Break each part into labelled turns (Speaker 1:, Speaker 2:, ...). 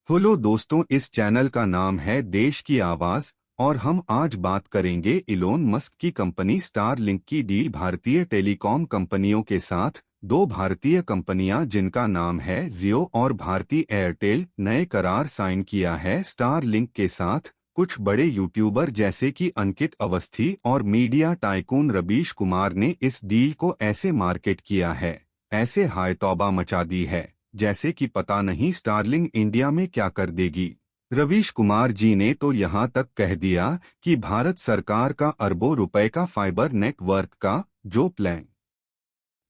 Speaker 1: Hello दोस्तों, इस channel का नाम है देश की आवाज और हम आज बात करेंगे इलोन मस्क की कंपनी स्टारलिंक की डील। भारतीय टेलीकॉम कंपनियों के साथ दो भारतीय कंपनियां जिनका नाम है जियो और भारती एयरटेल नए करार साइन किया है स्टारलिंक के साथ। कुछ बड़े यूट्यूबर जैसे कि अंकित अवस्थी और मीडिया टाइकून रवीश कुमार ने इस डील को ऐसे मार्केट किया है, ऐसे हाय तौबा मचा दी है जैसे कि पता नहीं स्टारलिंक इंडिया में क्या कर देगी। रवीश कुमार जी ने तो यहां तक कह दिया कि भारत सरकार का अरबों रुपए का फाइबर नेटवर्क का जो प्लान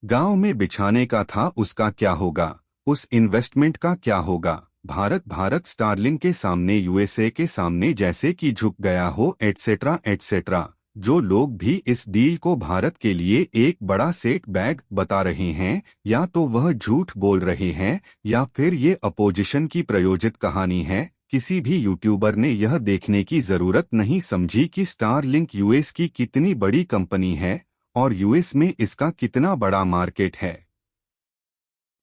Speaker 1: गांव में बिछाने का था उसका क्या होगा, उस इन्वेस्टमेंट का क्या होगा। भारत स्टारलिंक के सामने यूएसए के सामने जैसे कि झुक गया हो, एटसेट्रा एटसेट्रा। जो लोग भी इस डील को भारत के लिए एक बड़ा सेट बैग बता रहे हैं, या तो वह झूठ बोल रहे हैं या फिर ये अपोजिशन की प्रायोजित कहानी है। किसी भी यूट्यूबर ने यह देखने की जरूरत नहीं समझी कि स्टारलिंक यूएस की कितनी बड़ी कंपनी है और यूएस में इसका कितना बड़ा मार्केट है।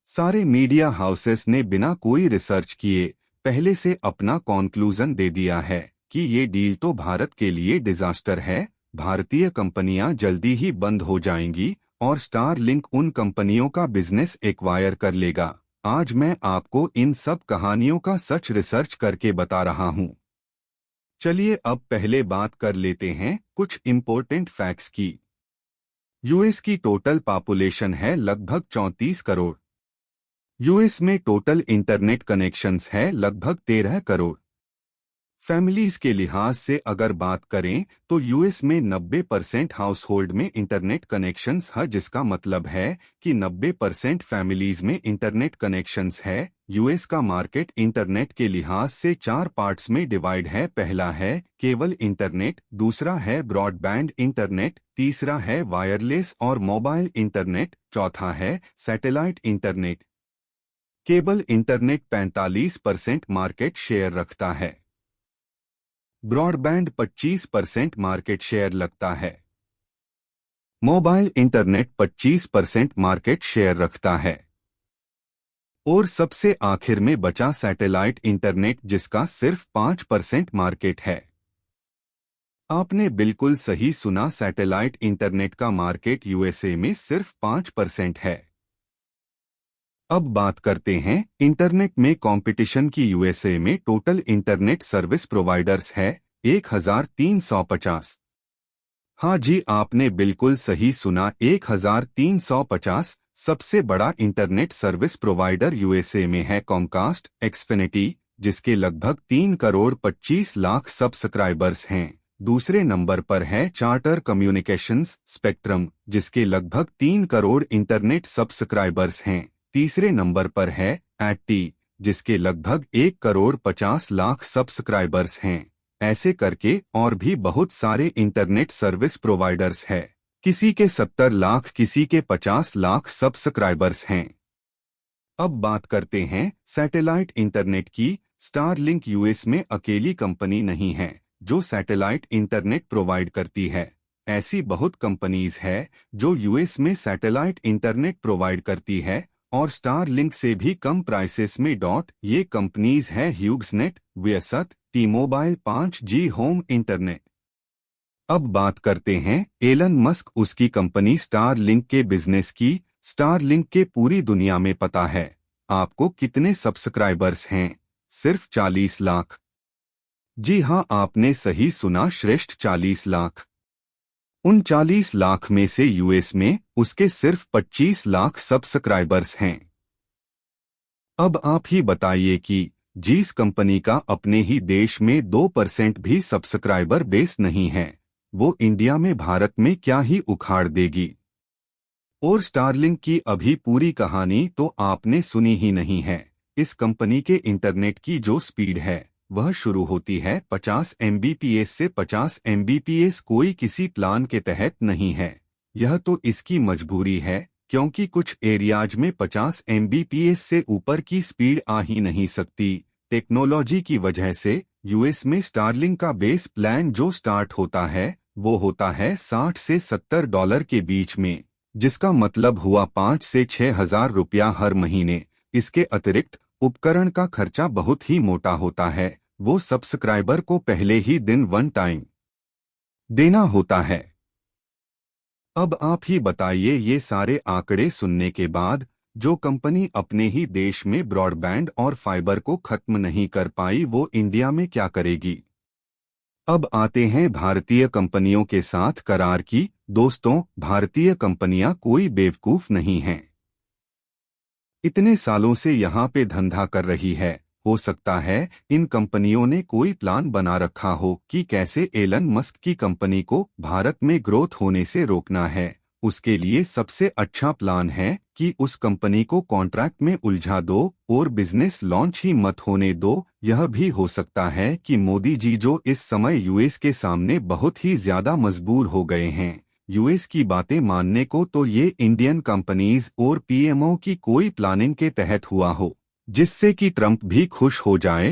Speaker 1: सारे मीडिया हाउसेस ने बिना कोई रिसर्च किए पहले से अपना कॉन्क्लूजन दे दिया है कि ये डील तो भारत के लिए डिजास्टर है। भारतीय कंपनियां जल्दी ही बंद हो जाएंगी और स्टारलिंक उन कंपनियों का बिजनेस एक्वायर कर लेगा। आज मैं आपको इन सब कहानियों का सच रिसर्च करके बता रहा हूं। चलिए अब पहले बात कर लेते हैं कुछ इम्पोर्टेंट फैक्ट्स की। यूएस की टोटल पॉपुलेशन है लगभग 34 करोड़। यूएस में टोटल इंटरनेट कनेक्शंस है लगभग 13 करोड़। फैमिलीज के लिहाज से अगर बात करें तो यूएस में 90% हाउस होल्ड में इंटरनेट कनेक्शंस है, जिसका मतलब है कि 90% फैमिलीज में इंटरनेट कनेक्शंस है। यूएस का मार्केट इंटरनेट के लिहाज से 4 पार्ट्स में डिवाइड है। पहला है केबल इंटरनेट, दूसरा है ब्रॉडबैंड इंटरनेट, तीसरा है वायरलेस और मोबाइल इंटरनेट, चौथा है satellite internet. Cable internet 45% market share रखता है। ब्रॉडबैंड 25% मार्केट शेयर लगता है। मोबाइल इंटरनेट 25% मार्केट शेयर रखता है। और सबसे आखिर में बचा सैटेलाइट इंटरनेट, जिसका सिर्फ 5% मार्केट है। आपने बिल्कुल सही सुना, सैटेलाइट इंटरनेट का मार्केट यूएसए में सिर्फ 5% है। अब बात करते हैं इंटरनेट में कंपटीशन की। यूएसए में टोटल इंटरनेट सर्विस प्रोवाइडर्स है 1350। हाँ जी, आपने बिल्कुल सही सुना, 1350। सबसे बड़ा इंटरनेट सर्विस प्रोवाइडर यूएसए में है कॉमकास्ट एक्सफिनिटी, जिसके लगभग 3 करोड़ 25 लाख सब्सक्राइबर्स हैं। दूसरे नंबर पर है चार्टर कम्युनिकेशंस स्पेक्ट्रम, जिसके लगभग 3 करोड़ इंटरनेट सब्सक्राइबर्स हैं। तीसरे नंबर पर है एटी, जिसके लगभग 1 करोड़ 50 लाख सब्सक्राइबर्स हैं। ऐसे करके और भी बहुत सारे इंटरनेट सर्विस प्रोवाइडर्स है। किसी के 70 लाख, किसी के 50 लाख सब्सक्राइबर्स हैं। अब बात करते हैं सैटेलाइट इंटरनेट की। स्टारलिंक यूएस में अकेली कंपनी नहीं है जो सैटेलाइट इंटरनेट प्रोवाइड करती है। ऐसी बहुत कंपनीज है जो यूएस में सैटेलाइट इंटरनेट प्रोवाइड करती है और स्टारलिंक से भी कम प्राइसेस में। ये कंपनीज है HughesNet, Viasat, T mobile, 5G home internet. अब बात करते हैं एलन मस्क उसकी कंपनी स्टारलिंक के बिजनेस की। स्टारलिंक के पूरी दुनिया में पता है आपको कितने सब्सक्राइबर्स हैं? सिर्फ 40 लाख। जी हाँ, आपने सही सुना, श्रेष्ठ 40 लाख। उन 40 लाख में से यूएस में उसके सिर्फ 25 लाख सब्सक्राइबर्स हैं। अब आप ही बताइए कि जिस कंपनी का अपने ही देश में 2% भी सब्सक्राइबर बेस नहीं है, वो इंडिया में भारत में क्या ही उखाड़ देगी। और स्टारलिंक की अभी पूरी कहानी तो आपने सुनी ही नहीं है। इस कंपनी के इंटरनेट की जो स्पीड है वह शुरू होती है 50 Mbps से। 50 Mbps कोई किसी प्लान के तहत नहीं है, यह तो इसकी मजबूरी है, क्योंकि कुछ एरियाज में 50 Mbps से ऊपर की स्पीड आ ही नहीं सकती। टेक्नोलॉजी की वजह से यूएस में स्टारलिंक का बेस प्लान जो स्टार्ट होता है वो होता है $60 से $70 के बीच में, जिसका मतलब हुआ 5 से 6 हजार रुपया हर महीने। इसके अतिरिक्त उपकरण का खर्चा बहुत ही मोटा होता है, वो सब्सक्राइबर को पहले ही दिन वन टाइम देना होता है। अब आप ही बताइए, ये सारे आंकड़े सुनने के बाद जो कंपनी अपने ही देश में ब्रॉडबैंड और फाइबर को खत्म नहीं कर पाई, वो इंडिया में क्या करेगी। अब आते हैं भारतीय कंपनियों के साथ करार की। दोस्तों, भारतीय कंपनियां कोई बेवकूफ नहीं हैं। इतने सालों से यहाँ पे धंधा कर रही है। हो सकता है इन कंपनियों ने कोई प्लान बना रखा हो कि कैसे एलन मस्क की कंपनी को भारत में ग्रोथ होने से रोकना है। उसके लिए सबसे अच्छा प्लान है कि उस कंपनी को कॉन्ट्रैक्ट में उलझा दो और बिजनेस लॉन्च ही मत होने दो। यह भी हो सकता है कि मोदी जी, जो इस समय यूएस के सामने बहुत ही ज्यादा मजबूर हो गए हैं यूएस की बातें मानने को, तो ये इंडियन कंपनीज और पीएमओ की कोई प्लानिंग के तहत हुआ हो, जिससे कि ट्रंप भी खुश हो जाए